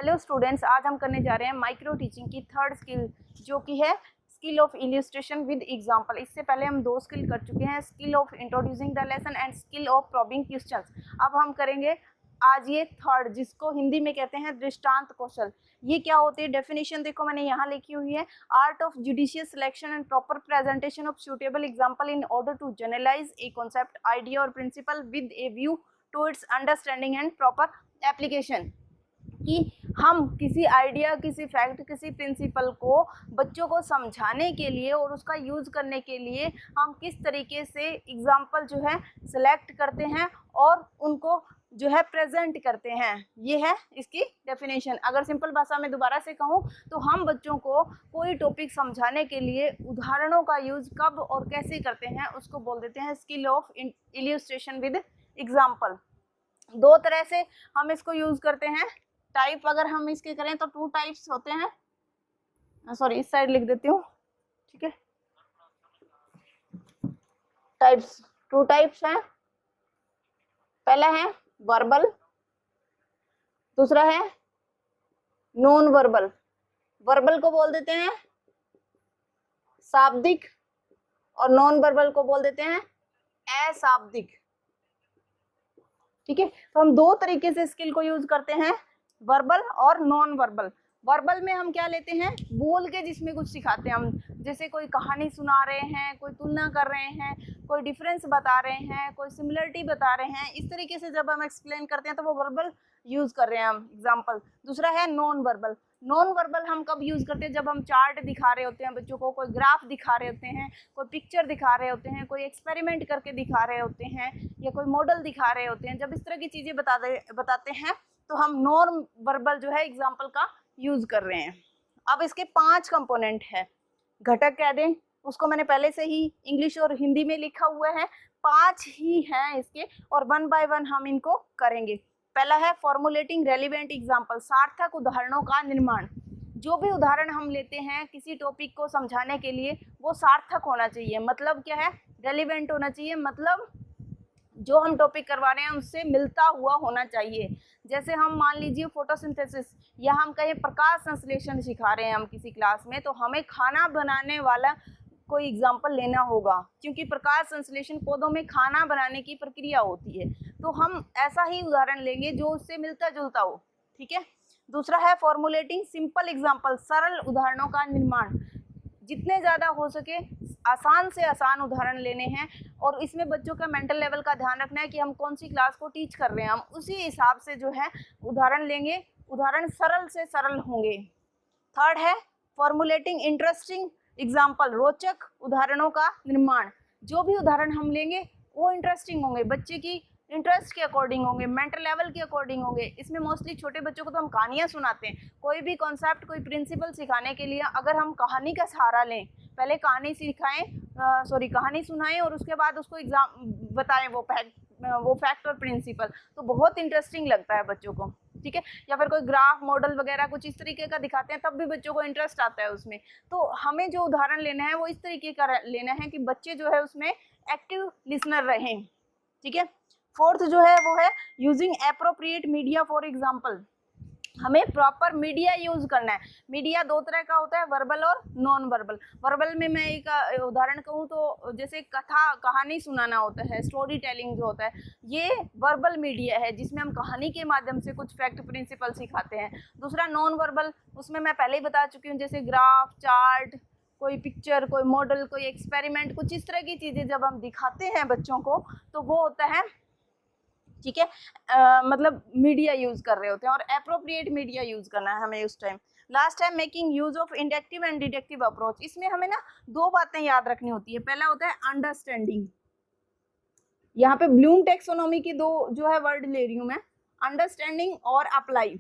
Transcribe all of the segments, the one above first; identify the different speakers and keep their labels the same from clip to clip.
Speaker 1: Hello students, आज हम करने जा रहे हैं माइक्रो टीचिंग की थर्ड स्किल, जो कि है skill of illustration with example. इससे पहले हम 2 स्किल कर चुके हैं, skill of introducing the lesson and skill of probing questions. अब हम करेंगे आज ये थर्ड, जिसको हिंदी में कहते हैं दृष्टांत कौशल। ये क्या होती है? डेफिनेशन देखो मैंने यहाँ लिखी हुई है, art of judicious selection and proper presentation of suitable example in order to generalise a concept, idea और principle with a view to its understanding and proper application. कि हम किसी आइडिया, किसी फैक्ट, किसी प्रिंसिपल को बच्चों को समझाने के लिए और उसका यूज़ करने के लिए हम किस तरीके से एग्जाम्पल जो है सिलेक्ट करते हैं और उनको जो है प्रेजेंट करते हैं। ये है इसकी डेफिनेशन। अगर सिंपल भाषा में दोबारा से कहूँ तो हम बच्चों को कोई टॉपिक समझाने के लिए उदाहरणों का यूज़ कब और कैसे करते हैं, उसको बोल देते हैं skill of illustration with example. 2 तरह से हम इसको यूज़ करते हैं। टाइप अगर हम इसके करें तो 2 टाइप्स होते हैं, सॉरी इस साइड लिख देती हूँ, ठीक है। टाइप्स 2 टाइप्स हैं। पहला है वर्बल, दूसरा है नॉन वर्बल। वर्बल को बोल देते हैं शाब्दिक और नॉन वर्बल को बोल देते हैं अशाब्दिक, ठीक है। तो हम 2 तरीके से स्किल को यूज करते हैं, वर्बल और नॉन वर्बल। वर्बल में हम क्या लेते हैं, बोल के जिसमें कुछ सिखाते हैं हम, जैसे कोई कहानी सुना रहे हैं, कोई तुलना कर रहे हैं, कोई डिफरेंस बता रहे हैं, कोई सिमिलरिटी बता रहे हैं, इस तरीके से जब हम एक्सप्लेन करते हैं तो वो वर्बल यूज कर रहे हैं हम एग्जाम्पल। दूसरा है नॉन वर्बल। नॉन वर्बल हम कब यूज करते हैं? जब हम चार्ट दिखा रहे होते हैं बच्चों को, कोई ग्राफ दिखा रहे होते हैं, कोई पिक्चर दिखा रहे होते हैं, कोई एक्सपेरिमेंट करके दिखा रहे होते हैं या कोई मॉडल दिखा रहे होते हैं। जब इस तरह की चीजें बताते हैं तो हम नॉन वर्बल जो है एग्जाम्पल का यूज कर रहे हैं। अब इसके 5 कंपोनेंट है, घटक कह दें उसको, मैंने पहले से ही इंग्लिश और हिंदी में लिखा हुआ है। 5 ही हैं इसके और 1 बाय 1 हम इनको करेंगे। पहला है फॉर्मुलेटिंग रेलिवेंट एग्जाम्पल, सार्थक उदाहरणों का निर्माण। जो भी उदाहरण हम लेते हैं किसी टॉपिक को समझाने के लिए वो सार्थक होना चाहिए। मतलब क्या है? रेलिवेंट होना चाहिए, मतलब जो हम टॉपिक करवा रहे हैं उससे मिलता हुआ होना चाहिए। जैसे हम मान लीजिए फोटोसिंथेसिस या हम कहीं प्रकाश संश्लेषण सिखा रहे हैं हम किसी क्लास में, तो हमें खाना बनाने वाला कोई एग्जाम्पल लेना होगा, क्योंकि प्रकाश संश्लेषण पौधों में खाना बनाने की प्रक्रिया होती है। तो हम ऐसा ही उदाहरण लेंगे जो उससे मिलता जुलता हो, ठीक है। दूसरा है फॉर्मुलेटिंग सिंपल एग्जाम्पल, सरल उदाहरणों का निर्माण। जितने ज़्यादा हो सके आसान से आसान उदाहरण लेने हैं और इसमें बच्चों का मेंटल लेवल का ध्यान रखना है कि हम कौन सी क्लास को टीच कर रहे हैं, हम उसी हिसाब से जो है उदाहरण लेंगे, उदाहरण सरल से सरल होंगे। थर्ड है फॉर्मुलेटिंग इंटरेस्टिंग एग्जाम्पल, रोचक उदाहरणों का निर्माण। जो भी उदाहरण हम लेंगे वो इंटरेस्टिंग होंगे, बच्चे की इंटरेस्ट के अकॉर्डिंग होंगे, मेंटल लेवल के अकॉर्डिंग होंगे। इसमें मोस्टली छोटे बच्चों को तो हम कहानियाँ सुनाते हैं। कोई भी कॉन्सेप्ट, कोई प्रिंसिपल सिखाने के लिए अगर हम कहानी का सहारा लें, पहले कहानी सिखाएं, कहानी सुनाएं और उसके बाद उसको एग्जाम बताएं वो फैक्ट और प्रिंसिपल, तो बहुत इंटरेस्टिंग लगता है बच्चों को, ठीक है। या फिर कोई ग्राफ, मॉडल वगैरह कुछ इस तरीके का दिखाते हैं तब भी बच्चों को इंटरेस्ट आता है उसमें। तो हमें जो उदाहरण लेना है वो इस तरीके का लेना है कि बच्चे जो है उसमें एक्टिव लिसनर रहें, ठीक है। फोर्थ जो है वो है using appropriate media for example. हमें प्रॉपर मीडिया यूज करना है। मीडिया 2 तरह का होता है, वर्बल और नॉन वर्बल। वर्बल में मैं एक उदाहरण कहूँ तो जैसे कहानी सुनाना होता है, स्टोरी टेलिंग जो होता है, ये वर्बल मीडिया है जिसमें हम कहानी के माध्यम से कुछ फैक्ट प्रिंसिपल सिखाते हैं। दूसरा नॉन वर्बल, उसमें मैं पहले ही बता चुकी हूँ, जैसे ग्राफ, चार्ट, कोई पिक्चर, कोई मॉडल, कोई एक्सपेरिमेंट, कुछ इस तरह की चीज़ें जब हम दिखाते हैं बच्चों को तो वो होता है, ठीक है, मतलब मीडिया यूज कर रहे होते हैं और एप्रोप्रिएट मीडिया यूज करना है हमें उस टाइम। लास्ट है making use of inductive and deductive approach. इसमें हमें ना 2 बातें याद रखनी होती है। पहला होता है अंडरस्टैंडिंग, यहाँ पे ब्लूम टेक्सोनोमी की 2 जो है वर्ड ले रही हूँ मैं, अंडरस्टैंडिंग और अप्लाई।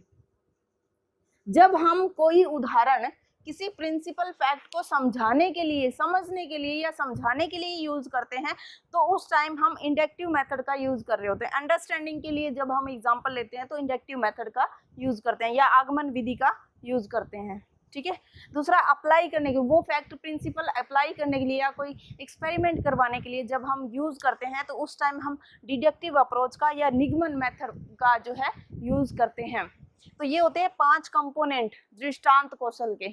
Speaker 1: जब हम कोई उदाहरण किसी प्रिंसिपल फैक्ट को समझाने के लिए, समझने के लिए या समझाने के लिए यूज करते हैं तो उस टाइम हम इंडक्टिव मेथड का यूज कर रहे होते हैं। अंडरस्टैंडिंग के लिए जब हम एग्जांपल लेते हैं तो इंडक्टिव मेथड का यूज करते हैं या आगमन विधि का यूज करते हैं, ठीक है। दूसरा अप्लाई करने के, वो फैक्ट प्रिंसिपल अप्लाई करने के लिए या कोई एक्सपेरिमेंट करवाने के लिए जब हम यूज करते हैं तो उस टाइम हम डिडक्टिव अप्रोच का या निगमन मेथड का जो है यूज करते हैं। तो ये होते हैं 5 कंपोनेंट दृष्टांत कौशल के।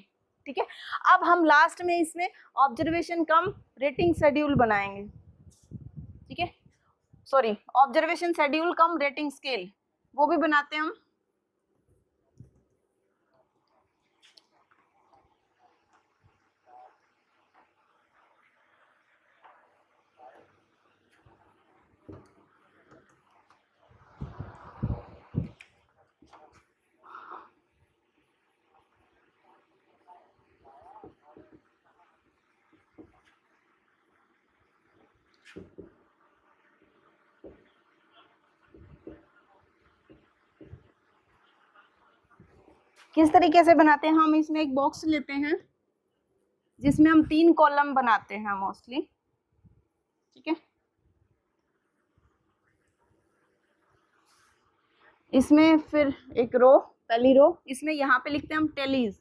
Speaker 1: ठीक है, अब हम लास्ट में इसमें ऑब्जर्वेशन कम रेटिंग शेड्यूल बनाएंगे। ठीक है, सॉरी, ऑब्जर्वेशन शेड्यूल कम रेटिंग स्केल, वो भी बनाते हैं हम। किस तरीके से बनाते हैं हम, इसमें एक बॉक्स लेते हैं जिसमें हम 3 कॉलम बनाते हैं मोस्टली। ठीक है, इसमें फिर एक रो, पहली रो, इसमें यहाँ पे लिखते हैं हम टेलीज,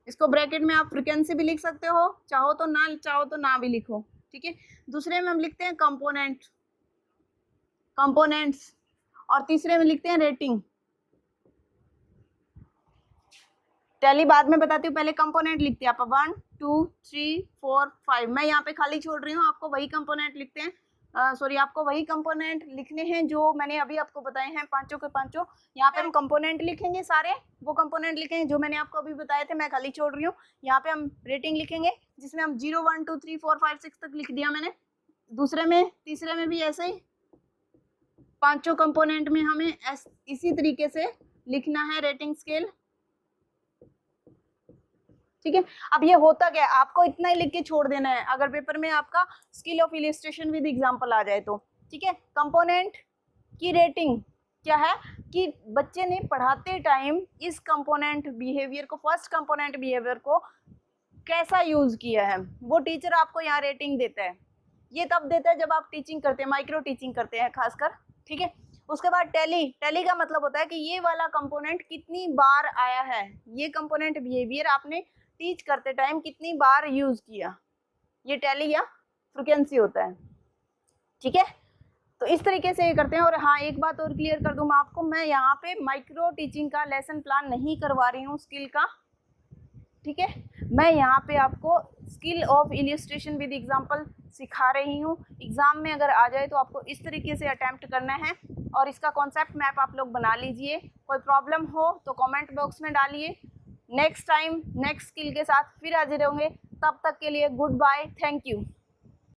Speaker 1: इसको ब्रैकेट में आप फ्रीक्वेंसी भी लिख सकते हो, चाहो तो ना भी लिखो। ठीक है, दूसरे में हम लिखते हैं कंपोनेंट्स, और तीसरे में लिखते हैं रेटिंग। टैली बाद में बताती हूँ, पहले कंपोनेंट लिखते हैं आप 1 2 3 4 5। मैं यहाँ पे खाली छोड़ रही हूँ, आपको वही कंपोनेंट लिखते हैं, आपको वही कंपोनेंट लिखने हैं जो मैंने अभी आपको बताए हैं, पांचों के पांचों। यहाँ पे हम कंपोनेंट लिखेंगे, सारे वो कंपोनेंट लिखेंगे जो मैंने आपको अभी बताए थे, मैं खाली छोड़ रही हूँ। यहाँ पे हम रेटिंग लिखेंगे जिसमें हम 0 1 2 3 4 5 6 तक लिख दिया मैंने। दूसरे में, तीसरे में भी ऐसे ही, पांचों कंपोनेंट में हमें इसी तरीके से लिखना है रेटिंग स्केल। ठीक है, अब ये होता क्या है, आपको इतना ही लिख के छोड़ देना है अगर पेपर में आपका skill of illustration with example आ जाए तो। ठीक है, कंपोनेंट की रेटिंग क्या है कि बच्चे ने पढ़ाते टाइम इस कंपोनेंट बिहेवियर को, फर्स्ट कंपोनेंट बिहेवियर को कैसा यूज किया है, वो टीचर आपको यहाँ रेटिंग देता है। ये तब देता है जब आप टीचिंग करते हैं, माइक्रो टीचिंग करते हैं खासकर। ठीक है, उसके बाद टैली का मतलब होता है कि ये वाला कंपोनेंट कितनी बार आया है, ये कंपोनेंट बिहेवियर आपने टीच करते टाइम कितनी बार यूज किया, ये टैली या फ्रीक्वेंसी होता है। ठीक है, तो इस तरीके से ये करते हैं। और हाँ, एक बात और क्लियर कर दूं मैं आपको, मैं यहाँ पे माइक्रो टीचिंग का लेसन प्लान नहीं करवा रही हूँ स्किल का। ठीक है, मैं यहाँ पे आपको skill of illustration with example सिखा रही हूँ। एग्जाम में अगर आ जाए तो आपको इस तरीके से अटेम्प्ट करना है, और इसका कॉन्सेप्ट मैप आप लोग बना लीजिए। कोई प्रॉब्लम हो तो कमेंट बॉक्स में डालिए। नेक्स्ट टाइम नेक्स्ट स्किल के साथ फिर हाजिर होंगे, तब तक के लिए गुड बाय, थैंक यू।